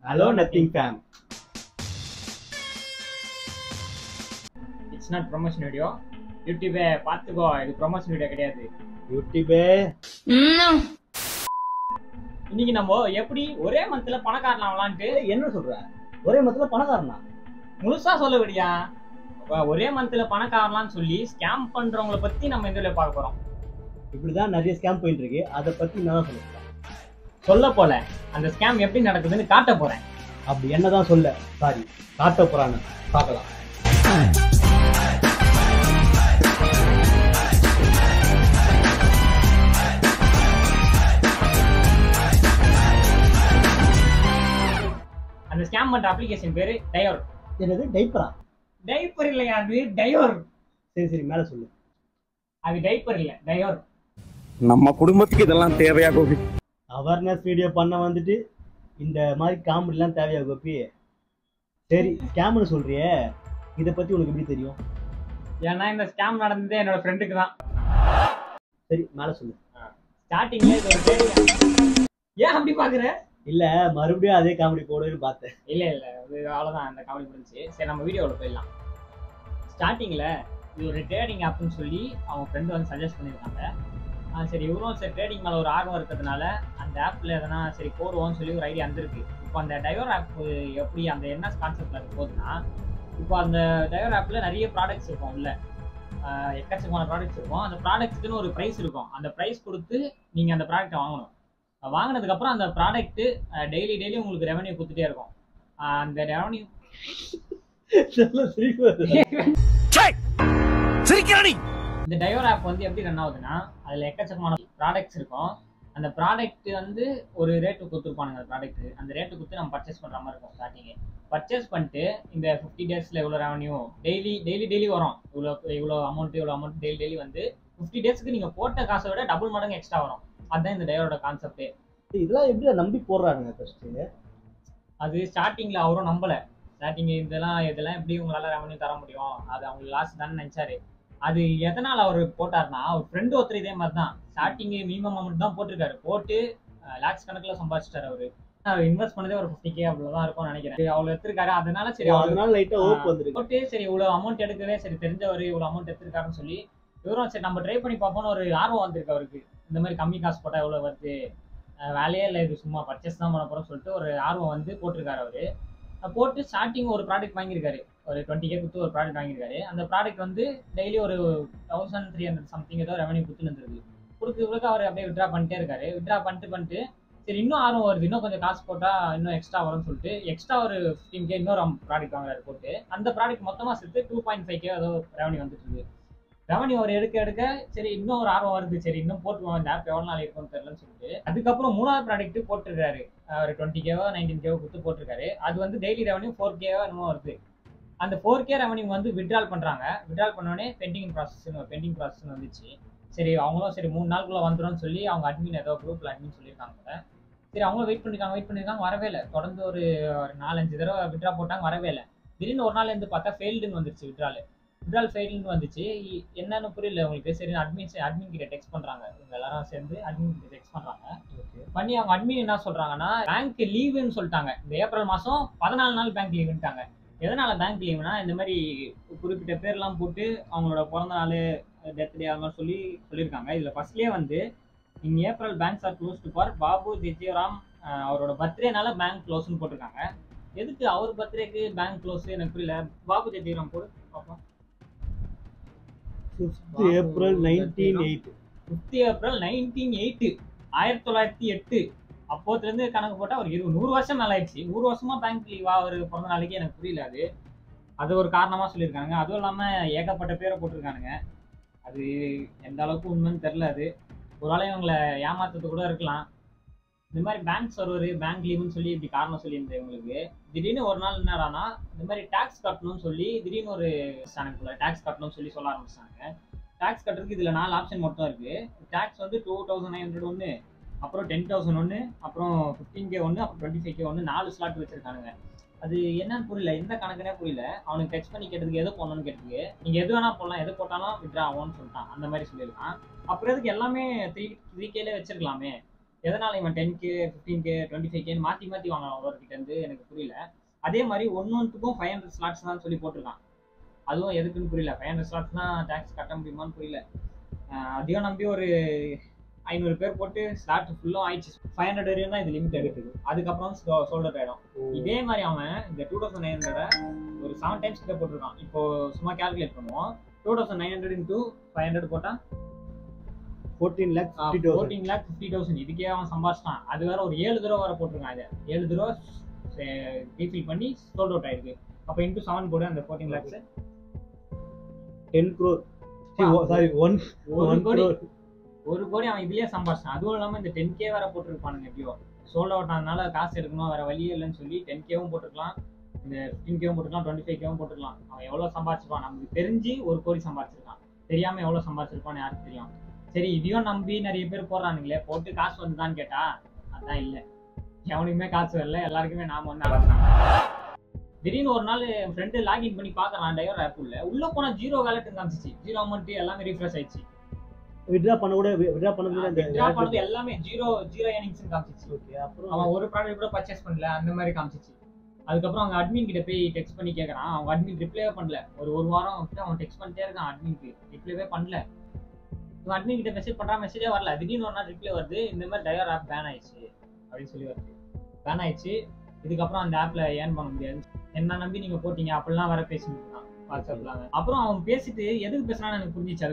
Hello, nothing fam. It's not promotion video. YouTube பார்த்துக்கோ, இது promotion video கிடையாது. YouTube. இன்னைக்கு நம்ம எப்படி ஒரே மந்த்ல பணக்காரன் ஆகலாம்னு என்ன சொல்ற? ஒரே மந்த்ல பணக்காரனா? முழுசா சொல்ல விடியா. ஒரே மந்த்ல பணக்காரலாம்னு சொல்லி ஸ்கேம் பண்றவங்கள பத்தி நம்ம இந்த வீடியோல பார்க்க போறோம். இப்படிதான் நிறைய ஸ்கேம் போயிட்டு இருக்கு. அதை பத்தி நான் சொல்றேன். சொல்ல போல அந்த ஸ்கேம் எப்படி நடக்குதுன்னு காட்ட போறேன். அப்படி என்னதான் சொல்ல சாரி காட்ட போறாங்க பார்க்கலாம். அந்த ஸ்கேம் பண்ற அப்ளிகேஷன் பேரு டயோர். என்னது டைப்பரா? டைப்பர் இல்லையா, அது டயோர். சரி சரி மேல சொல்லு. அது டைப்பர் இல்ல, டயோர். நம்ம குடும்பத்துக்கு இதெல்லாம் தேவையா கோபி? அவேர்னஸ் வீடியோ பண்ண வந்துட்டு இந்த மாதிரி காமெடிலாம் தேவையா கோபி? சரி ஸ்கேம்னு சொல்றியே, இதை பத்தி உனக்கு எப்படி தெரியும்? ஏன்னா இந்த ஸ்கேம் நடந்ததே என்னோட ஃப்ரெண்டுக்கு தான். சரி மேல சொல்லு. ஸ்டார்டிங்ல இது ஒரு தேடி. ஏன் அப்படி பாக்குற? இல்ல மறுபடியும் அதே காமெடி போடுன்னு பார்த்தேன். இல்ல இல்ல, அது அவ்வளவுதான், அந்த காமெடி முடிஞ்சு. சரி நம்ம வீடியோவில் போயிடலாம். ஸ்டார்டிங்ல இது ஒரு ட்ரேடிங் ஆப்னு சொல்லி அவங்க ஃப்ரெண்டு வந்து சஜஸ்ட் பண்ணியிருக்காங்க. சரி இவரும் சரி ட்ரேடிங் மேலே ஒரு ஆர்வம் இருக்கிறதுனால அந்த ஆப்பில் எதனா சரி போடுவோம்னு சொல்லி ஒரு ஐடியா வந்திருக்கு. இப்போ அந்த டயோர் ஆப் எப்படி அந்த என்ன கான்செப்டில் இருக்க போகுதுன்னா, இப்போ அந்த டயோர் ஆப்பில் நிறைய ப்ராடக்ட்ஸ் இருக்கும், இல்லை எக்கச்சக்கமான ப்ராடக்ட்ஸ் இருக்கும். அந்த ப்ராடக்ட்ஸ்க்குன்னு ஒரு ப்ரைஸ் இருக்கும். அந்த ப்ரைஸ் கொடுத்து நீங்கள் அந்த ப்ராடக்ட்டை வாங்கணும். வாங்கினதுக்கப்புறம் அந்த ப்ராடக்ட்டு டெய்லி உங்களுக்கு ரெவன்யூ கொடுத்துட்டே இருக்கும். அந்த ரெவன்யூ இந்த டயோர் ஆப் வந்து எப்படி ரன் ஆகுதுன்னா, அதில் எக்கச்சக்கமான ப்ராடக்ட்ஸ் இருக்கும். அந்த ப்ராடக்ட் வந்து ஒரு ரேட்டு கொடுத்துருப்பானுங்க. அந்த ப்ராடக்ட் அந்த ரேட்டு கொடுத்து நம்ம பர்ச்சேஸ் பண்ணுற மாதிரி இருக்கும். ஸ்டார்டிங்கு பர்ச்சேஸ் பண்ணிட்டு இந்த 50 டேஸில் இவ்வளோ ரெவன்யூ டெய்லி வரும். இவ்வளோ அமௌண்ட் டெய்லி வந்து 50 டேஸ்க்கு நீங்கள் போட்ட காசை விட டபுள் மடங்கு எக்ஸ்ட்ரா வரும். அதுதான் இந்த டயோரோட கான்செப்டே. இதெல்லாம் எப்படி நம்பி போடுறாங்க? ஃபர்ஸ்ட் அது ஸ்டார்டிங்ல அவரும் நம்பல. ஸ்டார்டிங் இதெல்லாம் எப்படி உங்களால ரெவன்யூ தர முடியும், அது அவங்களுக்கு லாஸ் தானே நினைச்சாரு. அது எதனால அவர் போட்டாருன்னா, அவர் ஃப்ரெண்டு ஒருத்தர் இதே மாதிரி தான் ஸ்டார்டிங் மினிமம் அமௌண்ட் தான் போட்டிருக்காரு. போட்டு லேக்ஸ் கணக்கில் சம்பாதிச்சிட்டாரு. அவர் இன்வெஸ்ட் பண்ணதே ஒரு 50K அவ்வளவுதான் இருக்கும்னு நினைக்கிறேன். அவ்வளவு எடுத்திருக்காரு. அதனால சரி லைட்டா ஹோப் வந்துருக்கு. போட்டு சரி இவ்வளவு அமௌண்ட் எடுக்கவே சரி தெரிஞ்சவர் இவ்வளவு அமௌண்ட் எடுத்திருக்காருன்னு சொல்லி இவரும் சரி நம்ம ட்ரை பண்ணி பார்ப்போம்னு ஒரு ஆர்வம் வந்திருக்கு அவருக்கு. இந்த மாதிரி கம்மி காசு போட்டா எவ்வளவு வருது, வேலையே இல்லை, இது சும்மா பர்ச்சேஸ் தான் பண்ண போறோம்னு சொல்லிட்டு ஒரு ஆர்வம் வந்து போட்டிருக்காரு. அவரு போட்டு ஸ்டார்டிங் ஒரு ப்ராடக்ட் வாங்கியிருக்காரு. ஒரு 20K கொடுத்து ஒரு ப்ராடக்ட் வாங்கியிருக்காரு. அந்த ப்ராடக்ட் வந்து டெய்லி ஒரு 1300 சம்திங் ஏதோ ரெவன்யூ கொடுத்து வந்துருக்கு. கொடுத்து அவர் அப்படியே விட்ரா பண்ணிட்டே இருக்காரு. விட்ரா பண்ணிட்டு சரி இன்னும் ஆர்வம் வருது, இன்னும் கொஞ்சம் காசு போட்டா இன்னும் எக்ஸ்ட்ரா வரும்னு சொல்லிட்டு எக்ஸ்ட்ரா ஒரு 15K இன்னொரு ப்ராடக்ட் வாங்குறாரு. போட்டு அந்த ப்ராடக்ட் மொத்தமாக சேர்த்து 2.5K ஏதோ ரெவன்யூ வந்துட்டு இருக்கு. ரெவன்யூ அவர் எடுக்க சரி இன்னும் ஒரு ஆர்வம் வருது, சரி இன்னும் போட்டுருவோம், இந்த ஆப் எவ்வளோ நாள் இருக்கும்னு தெரியலன்னு சொல்லிட்டு அதுக்கப்புறம் 3வது ப்ராடக்ட் போட்டிருக்காரு. ஒரு 20K 19K கொடுத்து போட்டிருக்காரு. அது வந்து டெய்லி ரெவன்யூ 4K என்னமோ வருது. அந்த 4K ரெவன்யூ வந்து விட்ரால் பண்றாங்க. விட்ரால் பண்ணோடனே பெண்டிங் ப்ராசஸ் வந்துச்சு. சரி அவங்களும் சரி 3 நாளுக்குள்ள வந்துடும் சொல்லி அவங்க அட்மின் ஏதோ குரூப்ல அட்மின் சொல்லியிருக்காங்க. சரி அவங்களும் வெயிட் பண்ணிருக்காங்க, வரவே இல்லை. தொடர்ந்து ஒரு 4-5 தடவை விட்ரா போட்டாங்க, வரவே இல்லை. திடீர்னு ஒரு நாள் இருந்து பார்த்தா ஃபெயில்டுன்னு வந்துருச்சு. விட்ரால் ஃபெயில்டுன்னு வந்துச்சு. என்னன்னு புரியல உங்களுக்கு. சரி அட்மின் கிட்ட டெக்ஸ்ட் பண்றாங்க. இவங்க எல்லாரும் சேர்ந்து அட்மின் கிட்ட டெக்ஸ்ட் பண்றாங்க. பண்ணி அவங்க அட்மின் என்ன சொல்றாங்கன்னா, பேங்க் லீவுன்னு சொல்லிட்டாங்க. இந்த ஏப்ரல் மாசம் 14 நாள் பேங்க் லீவுன்ட்டாங்க. எதனால பேங்க் லீவுனா, இந்த மாதிரி குறிப்பிட்ட பேர்லாம் போட்டு அவங்களோட பிறந்த நாள் டெத் டே அதெல்லாம் சொல்லியிருக்காங்க. இதுல ஃபர்ஸ்ட்லேயே வந்து in April banks are closed for Babu ஜெஜிராம், அவரோட பர்த்டேனால பேங்க் க்ளோஸ்ன்னு போட்டிருக்காங்க. எதுக்கு அவர் பர்த்டேக்கு பேங்க் க்ளோஸ் எனக்கு புரியல. பாபு ஜெஜிராம் போடு பார்ப்போம். 5th April 1908. 5th April 1908, 1908. அப்போதுல இருந்து கணக்கு போட்டா ஒரு 100 வருஷம் மேல ஆயிடுச்சு. 100 வருஷமா பேங்க் லீவா ஒரு பிறந்த நாளைக்கு எனக்கு புரியல. அது ஒரு காரணமா சொல்லியிருக்காங்க. அதுவும் இல்லாம ஏகப்பட்ட பேரை போட்டிருக்கானுங்க. அது எந்த அளவுக்கு உண்மைன்னு தெரியல. அது ஒரு வேளை இவங்களை ஏமாத்துறது கூட இருக்கலாம். இந்த மாதிரி பேங்க் சர்வர் பேங்க் லீவுன்னு சொல்லி இப்படி காரணம் சொல்லியிருந்தேன் இவங்களுக்கு. திடீர்னு ஒரு நாள் என்னடானா, இந்த மாதிரி டாக்ஸ் கட்டணும்னு சொல்லி திடீர்னு ஒரு டாக்ஸ் கட்டணும்னு சொல்லி சொல்ல ஆரம்பிச்சாங்க. டாக்ஸ் கட்டுறதுக்கு இதுல 4 ஆப்ஷன் மட்டும் இருக்கு. டாக்ஸ் வந்து 2900 ஒன்று, அப்புறம் 10,000 ஒன்று, அப்புறம் 15K ஒன்று, அப்புறம் 25K ஒன்று, 4 ஸ்லாட் வச்சிருக்கானுங்க. அது என்னன்னு புரியல, எந்த கணக்குனே புரியல. அவனுக்கு டெக்ஸ்ட் பண்ணி கேட்டதுக்கு எது போடணும்னு கேட்டதுக்கு நீங்க எது வேணா போடலாம், எது போட்டாலும் விட்ரா ஆகும்னு சொல்லிட்டான். அந்த மாதிரி சொல்லியிருக்கான். அப்புறம் எதுக்கு எல்லாமே 3Kல வச்சிருக்கலாமே, எதனால இவன் 10K 15K 25K மாத்தி மாத்தி வாங்கலாம் ஒருவர்கிட்ட இருந்து எனக்கு புரியல. அதே மாதிரி ஒன்னொன்றுக்கும் 500 ஸ்லாட்ஸ் தான் சொல்லி போட்டிருக்கான். அதுவும் எதுக்குன்னு புரியல. 500 ஸ்லாட்ஸ்னா டேக்ஸ் கட்ட முடியுமான்னு புரியல. அதையும் நம்பி ஒரு 500 பேர் போட்டு ஸ்லாட் ஃபுல்லும் ஆயிடுச்சு. 500 வரையும் தான் இது லிமிட் எடுக்குது. அதுக்கப்புறம் சோல்டர் ஆயிடும். இதே மாதிரி அவன் இந்த 2900 ஒரு 7 டைம்ஸ் கிட்ட போட்டிருக்கான். இப்போ சும்மா கால்குலேட் பண்ணுவோம். 2900 into 500 போட்டா 14,50,000. இதுக்கே அவன் சம்பாதிச்சிட்டான். அது வேற ஒரு 7 தடவை வர போட்டிருக்கான். இதை 7 தடவை ரீஃபில் பண்ணி சோல்ட் அவுட் ஆயிருக்கு. அப்போ into 7 போடு அந்த 14 lakhs 10 crore. Sorry 1 crore. 1 கோடி அவன் இதுலயே சம்பாதிச்சான். அதுவும் இல்லாம இந்த 10K வேற போட்டிருப்பானுங்க. எப்படியோ சோல்ட் அவுட் ஆனதுனால காசு எடுக்கணும், வேற வழியே இல்லைன்னு சொல்லி 10Kவும் போட்டுருக்கலாம், இந்த 15Kவும் போட்டுக்கலாம், 25Kவும் போட்டுக்கலாம். அவன் எவ்வளவு சம்பாதிச்சிருப்பான் நமக்கு தெரிஞ்சு 1 கோடி சம்பாதிச்சிருக்கான். தெரியாம எவ்வளவு சம்பாதிச்சிருப்பான்னு யாருக்கு தெரியும். சரி இதையும் நம்பி நிறைய பேர் போடுறானுங்களே, போட்டு காசு வந்துதான்னு கேட்டா அதான் இல்லை. எவனுக்குமே காசு வரல, எல்லாருக்குமே நாம வந்து அழைச்சாங்க. திடீர்னு ஒரு நாள் என் ஃப்ரெண்டு லாகின் பண்ணி பாக்குறான் டைவர் ஆப் உள்ள போனா 0 வேலட் காமிச்சிச்சு. 0 அமௌண்ட் எல்லாமே ரீஃப்ரெஷ் ஆயிடுச்சு. வித்ரா பண்ணது எல்லாமே 0 ஏர்னிங்ஸ் காமிச்சிச்சு. ஓகே. அப்புறம் அவன் ஒரு ப்ராடக்ட் கூட பர்ச்சேஸ் பண்ணல, அந்த மாதிரி காமிச்சிச்சு. அதுக்கப்புறம் அவங்க அட்மின் கிட்ட போய் டெக்ஸ்ட் பண்ணி கேட்கறான். அவங்க அட்மின் ரிப்ளைவே பண்ணல. ஒரு வாரம் அவன் டெக்ஸ்ட் பண்ணிட்டே இருக்கான். அட்மினுக்கு ரிப்ளைவே பண்ணல. இவன் அட்மின் கிட்ட மெசேஜ் பண்றான், மெசேஜே வரல. திடீர்னு ஒரு நாள் ரிப்ளை வருது, இந்த மாதிரி டைவர் ஆப் பேன் ஆயிடுச்சு அப்படின்னு சொல்லி வருது. பேன் ஆயிடுச்சு, இதுக்கப்புறம் அந்த ஆப்ல ஏர்ன் பண்ண முடியாது, என்ன நம்பி நீங்க போட்டீங்க அப்படிலாம் வேற பேசிட்டு இருக்கான் வாட்ஸ்அப்ல. அப்புறம் அவன் பேசிட்டு எதுக்கு பேசுறான்னு எனக்கு புரிஞ்சிச்சு.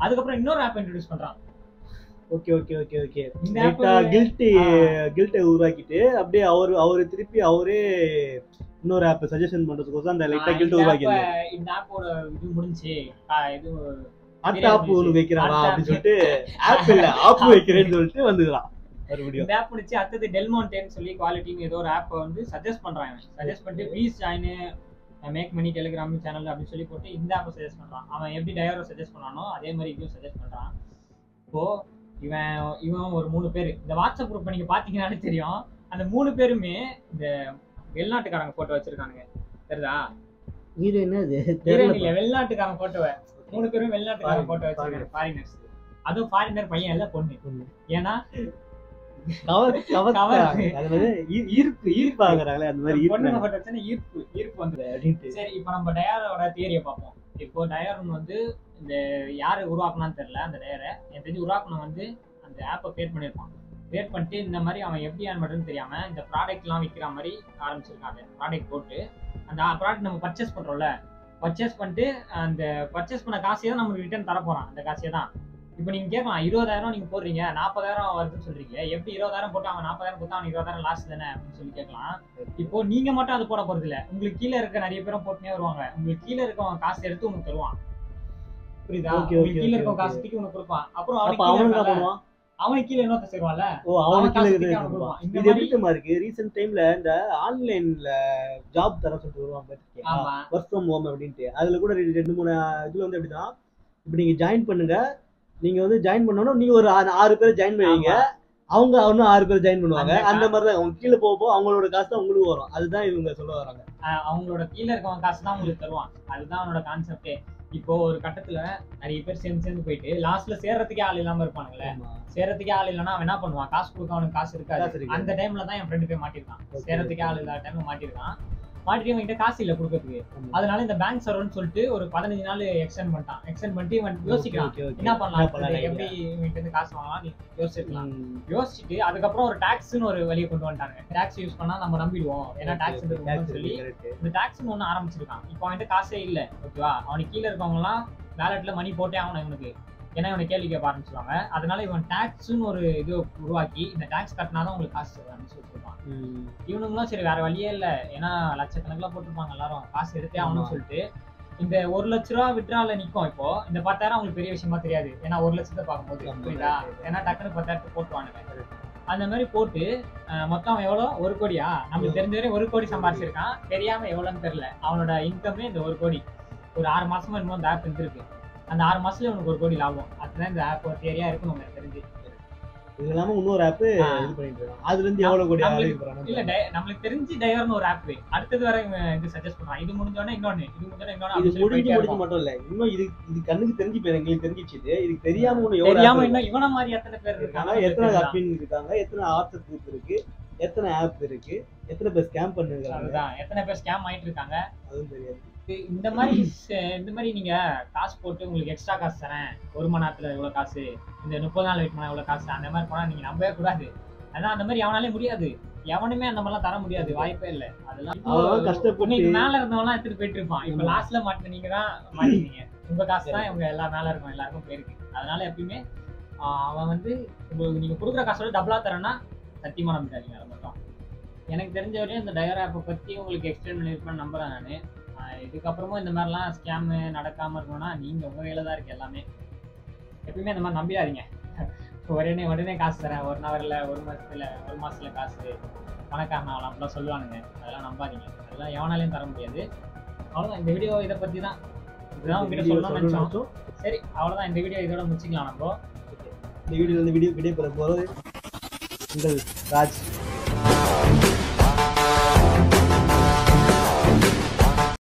அதுக்கப்புறம் இன்னொரு ஆப் இன்ட்ரோடியூஸ் பண்றான். Okay okay okay okay. லைட்டா கில்ட்டை உருவாக்கிட்டு அப்படியே அவரு திருப்பி அவரே இன்னொரு ஆப் சஜஷன் பண்றதுக்கோசம் அந்த லைட்டா கில்ட் உருவாக்கிட்டு இந்த ஆப்போட இது முடிஞ்சு இது அடுத்த ஆப் ஒன்று வைக்கிறானா அப்படின்னு சொல்லிட்டு ஆப் இல்ல ஆப் வைக்கிறேன்னு சொல்லிட்டு வந்துக்கிறான் மறுபடியும். இந்த ஆப் முடிச்சு அடுத்தது டெல்மோன்டேன்னு சொல்லி குவாலிட்டின்னு ஏதோ ஒரு ஆப் வந்து சஜஸ்ட் பண்றான். சஜஸ்ட் பண்ணிட்டு please join make money Telegram channel அப்படின்னு சொல்லி போட்டு இந்த ஆப்பை சஜஸ்ட் பண்றான். அவன் எப்படி டைவரை சஜஸ்ட் பண்ணானோ அதே மாதிரி இதையும் சஜஸ்ட் பண்றான். இப்போ இவன் ஒரு 3 பேர் இந்த வாட்ஸ்அப் குரூப் நீங்க பாத்தீங்கன்னாலே தெரியும். அந்த 3 பேருமே இந்த வெளிநாட்டுக்காரங்க போட்டோ வச்சிருக்கானுங்க. தெரியுதா? இது என்னது தெரியல. வெளிநாட்டுக்காரங்க போட்டோவை 3 பேரும் வெளிநாட்டுக்காரங்க போட்டோ வச்சிருக்காங்க. ஃபாரினர்ஸ். அதுவும் ஃபாரினர் பையன் இல்ல பொண்ணு. ஏன்னா ஈர்ப்பாங்கறாங்களே அந்த மாதிரி பொண்ணுங்க போட்டோ வச்சா ஈர்ப்பு வந்துது அப்படின்ட்டு. சரி இப்போ நம்ம டயரோட தியரியை பார்ப்போம். இப்போ டயர் வந்து இந்த யாரு உருவாக்குனான்னு தெரியல. அந்த டயரை என் தெரிஞ்சு உருவாக்குன வந்து அந்த ஆப்பை கிரியேட் பண்ணியிருப்பான். கிரியேட் பண்ணிட்டு இந்த மாதிரி அவன் எப்படி ஏர்ன் பண்ணுறதுன்னு தெரியாம இந்த ப்ராடக்ட்லாம் விற்கிற மாதிரி ஆரம்பிச்சிருக்காங்க. ப்ராடக்ட் போட்டு அந்த ப்ராடக்ட் நம்ம பர்ச்சேஸ் பண்றோம்ல, பர்ச்சேஸ் பண்ணிட்டு அந்த பர்ச்சேஸ் பண்ண காசையே தான் நமக்கு ரிட்டர்ன் தர போறான். அந்த காசையே தான் இப்போ நீங்க கேட்கலாம், 20,000 நீங்க போடுறீங்க 40,000 வருதுன்னு சொல்றீங்க, எப்படி 20,000 போட்டு அவன் 40,000 போட்டு அவன் 20,000 லாஸ் தானே அப்படின்னு சொல்லி கேட்கலாம். இப்போ நீங்க மட்டும் அது போட போறது இல்ல, உங்களுக்கு கீழே இருக்க நிறைய பேரும் போட்டுனே வருவாங்க. உங்களுக்கு கீழே இருக்கவன் காசு எடுத்து உனக்கு தருவான். புரியுதா? கீழே இருக்க காசு தூக்கி உனக்கு கொடுப்பான். அப்புறம் அவன் கீழே இன்னொருத்த சேருவான்ல, இது எப்படி இருக்கு. ரீசெண்ட் டைம்ல இந்த ஆன்லைன்ல ஜாப் தர சொல்லிட்டு வருவாங்க, ஒர்க் ஃப்ரம் ஹோம் அப்படின்ட்டு. அதுல கூட 2-3 இதுல வந்து எப்படிதான், இப்ப நீங்க ஜாயின் பண்ணுங்க, நீங்க வந்து ஜாயின் பண்ணணும், நீங்க ஒரு 6 பேர் ஜாயின் பண்ணுவீங்க, அவங்க இன்னும் 6 பேர் ஜாயின் பண்ணுவாங்க. அந்த மாதிரிதான் அவங்க கீழே போக அவங்களோட காசு தான் உங்களுக்கு வரும். அதுதான் இவங்க சொல்ல வராங்க. அவங்களோட கீழே இருக்கவங்க காசு தான் உங்களுக்கு தருவான். அதுதான் அவனோட கான்செப்டே. இப்போ ஒரு கட்டத்துல நிறைய பேர் சேர்ந்து போயிட்டு லாஸ்ட்ல சேர்றதுக்கே ஆள் இல்லாம இருப்பானுங்களே. சேர்றதுக்கே ஆள் இல்லைன்னா அவன் என்ன பண்ணுவான், காசு கொடுக்க அவனுக்கு காசு இருக்காது. அந்த டைம்ல தான் என் ஃப்ரெண்டு போய் மாட்டிருக்கான். சேர்றதுக்கே ஆள் இல்லாத டைம்ல மாட்டிருக்கான். மாட்டிட்டு இவன் கிட்ட காசு இல்ல கொடுக்கறதுக்கு. அதனால இந்த பேங்க் சர்வர்னு சொல்லிட்டு ஒரு 15 நாள் எக்ஸ்டெண்ட் பண்ணிட்டான். எக்ஸ்டெண்ட் பண்ணிட்டு இவன் யோசிக்கிறான் என்ன பண்ணலாம், எப்படி இவன்கிட்ட இருந்து காசு வாங்கலாம் யோசிச்சிருக்கலாம். யோசிச்சுட்டு அதுக்கப்புறம் ஒரு டாக்ஸ்ன்னு ஒரு வழியை கொண்டு வந்துட்டாங்க. டாக்ஸ் யூஸ் பண்ணா நம்ம நம்பிடுவோம், ஏன்னா டாக்ஸ் சொல்லி இந்த டாக்ஸ்ன்னு ஒண்ணு ஆரம்பிச்சிருக்கான். இப்போ அவன்கிட்ட காசே இல்ல, ஓகேவா, அவனுக்கு கீழே இருக்கவங்க எல்லாம் வேலட்ல மணி போட்டே ஆகணும் இவனுக்கு, ஏன்னா இவனை கேள்வி கேட்க ஆரம்பிச்சிருவாங்க. அதனால இவன் டாக்ஸ்ன்னு ஒரு இது உருவாக்கி இந்த டாக்ஸ் கட்டினாதான் உங்களுக்கு காசு தருவான்னு சொல்லிருப்பான். இவனுங்களும் சரி வேற வழியே இல்லை, ஏன்னா லட்சக்கணக்கில் போட்டிருப்பாங்க எல்லாரும், காசு எடுத்தே ஆகணும்னு சொல்லிட்டு இந்த 1 லட்ச ரூபா விட்ரால நிற்கும். இப்போ இந்த 10,000 அவங்களுக்கு பெரிய விஷயமா தெரியாது, ஏன்னா 1 லட்சத்தை பார்க்கும்போது, புரியுதா, ஏன்னா டக்குனு 10,000 போட்டுவானுங்க. அந்த மாதிரி போட்டு மொத்தம் எவ்வளோ, 1 கோடியா, நம்மளுக்கு தெரிஞ்சவரை 1 கோடி சம்பாதிச்சிருக்கான். தெரியாம எவ்வளோன்னு தெரியல. அவனோட இன்கமே இந்த 1 கோடி. ஒரு 6 மாசமா இன்னும் இந்த ஆப் இருந்திருக்கு. அந்த 6 மாசத்துல உனக்கு 1 கோடி லாபம். அதுதான் இந்த ஆப் தியரியா இருக்கும் நம்ம தெரிஞ்சு. இது இல்லாம இன்னொரு ஆப் இது பண்ணிட்டு இருக்கான். அதுல இருந்து எவ்வளவு கோடி இல்ல நமக்கு தெரிஞ்சு டைவர்னு ஒரு ஆப் அடுத்தது வர இது சஜஸ்ட் பண்றான். இது முடிஞ்சோனே இன்னொன்னு, இது முடிஞ்சோனே இன்னொன்னு. இது முடிஞ்சு மட்டும் இல்ல, இன்னும் இது கண்ணுக்கு தெரிஞ்சு போய் எங்களுக்கு தெரிஞ்சிச்சு. இது தெரியாம இன்னும் இவன மாதிரி எத்தனை பேர் இருக்காங்க, எத்தனை அட்மின் இருக்காங்க, எத்தனை ஆர்டர் குரூப் இருக்கு, எத்தனை ஆப் இருக்கு, எத்தனை பேர் ஸ்கேம் பண்ணிருக்காங்க, எத்தனை பேர் ஸ்கேம் ஆயிட்டு இருக்காங்க அதுவும் தெரியாது. இந்த மாதிரி நீங்க காசு போட்டு உங்களுக்கு எக்ஸ்ட்ரா காசு தரேன், 1 மணி நேரத்துல இவ்வளவு காசு, இந்த 30 நாள் வெயிட் பண்ணா இவ்வளவு காசு, அந்த மாதிரி போனா நீங்க நம்பவே கூடாது. அதான் அந்த மாதிரி எவனாலே முடியாது, எவனுமே அந்த மாதிரிலாம் தர முடியாது, வாய்ப்பே இல்லை. அதெல்லாம் கஷ்டப்பட்டு நீங்க மேல இருந்தவங்க எடுத்துட்டு போயிட்டு இருப்பான். இப்ப லாஸ்ட்ல மாட்டின நீங்க தான் மாட்டீங்க. உங்க காசு தான் இவங்க எல்லாம் மேல இருக்கும், எல்லாருக்கும் போயிருக்கு. அதனால எப்பயுமே அவன் வந்து நீங்க கொடுக்குற காசோட டபுளா தரேன்னா சத்தியமா நம்பிட்டாதீங்க. அதை மட்டும் எனக்கு தெரிஞ்ச வரையும் இந்த டயர் ஆப்பை பத்தி உங்களுக்கு எக்ஸ்பிளைன் பண்ணிருப்பேன்னு நம்புறேன் நான். இதுக்கப்புறமும் இந்த மாதிரிலாம் ஸ்கேம் நடக்காம இருக்கணும்னா நீங்க உங்க கையில தான் இருக்கு எல்லாமே. எப்பயுமே இந்த மாதிரி நம்பிடாதீங்க. உடனே காசு தரேன், 1 ஹவர்ல 1 மாசத்துல காசு, பணக்காரன் ஆகலாம் அப்படிலாம் சொல்லுவானுங்க. அதெல்லாம் நம்பாதீங்க, அதெல்லாம் எவனாலையும் தர முடியாது. அவ்வளவுதான் இந்த வீடியோ. இதை பத்தி தான் இதுதான் உங்ககிட்ட சொல்லணும்னு நினைச்சோம். சரி, அவ்வளவுதான் இந்த வீடியோ. இதோட முடிச்சுக்கலாம் நம்ம. இந்த வீடியோ வந்து வீடியோ பெற போறது உங்கள் ராஜ்.